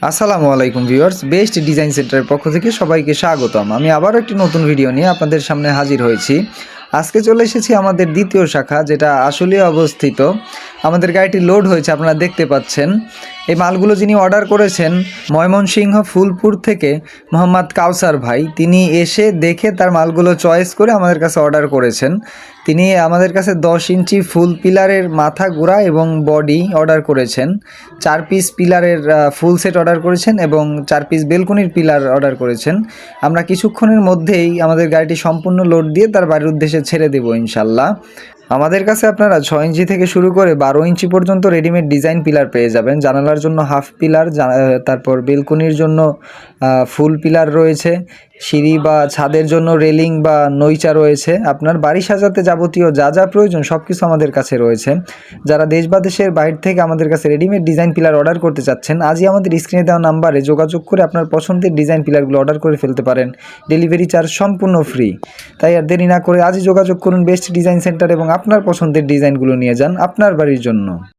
আসসালামু আলাইকুম viewers, best design সেন্টারের পক্ষ থেকে সবাইকে স্বাগতম। আমি আবারও একটি নতুন ভিডিও নিয়ে আপনাদের সামনে হাজির হয়েছি। আজকে চলে এসেছি আমাদের দ্বিতীয় শাখা, যেটা আশুলিয়া অবস্থিত। আমাদের গাড়িটি লোড হয়েছে, আপনারা দেখতে পাচ্ছেন। এই মালগুলো যিনি অর্ডার করেছেন ময়মনসিংহ ফুলপুর থেকে মোহাম্মদ কাউসার ভাই, তিনি এসে দেখে তার মালগুলো চয়েস করে আমাদের কাছে অর্ডার করেছেন। তিনি আমাদের কাছে 10 ইঞ্চি ফুল পিলারের মাথা গুঁড়া এবং বডি অর্ডার করেছেন, 4 পিস পিলারের ফুল সেট অর্ডার করেছেন এবং 4 পিস বেলকনির পিলার অর্ডার করেছেন। আমরা কিছুক্ষণের মধ্যেই আমাদের গাড়িটি সম্পূর্ণ লোড দিয়ে তার বাড়ির উদ্দেশ্যে ছেড়ে দেব ইনশাল্লাহ। আমাদের কাছে আপনারা 6 ইঞ্চি থেকে শুরু করে 12 ইঞ্চি পর্যন্ত রেডিমেড ডিজাইন পিলার পেয়ে যাবেন। জানালার জন্য হাফ পিলার, তারপর বেলকনির জন্য ফুল পিলার রয়েছে, সিঁড়ি বা ছাদের জন্য রেলিং বা নইচা রয়েছে। আপনার বাড়ি সাজাতে যাবতীয় যা যা প্রয়োজন সব কিছু আমাদের কাছে রয়েছে। যারা দেশ বা দেশের বাইরে থেকে আমাদের কাছে রেডিমেড ডিজাইন পিলার অর্ডার করতে চাচ্ছেন, আজই আমাদের স্ক্রিনে দেওয়া নাম্বারে যোগাযোগ করে আপনার পছন্দের ডিজাইন পিলারগুলো অর্ডার করে ফেলতে পারেন। ডেলিভারি চার্জ সম্পূর্ণ ফ্রি। তাই আর দেরি না করে আজই যোগাযোগ করুন বেস্ট ডিজাইন সেন্টার এবং আপনার পছন্দের ডিজাইনগুলো নিয়ে যান আপনার বাড়ির জন্য।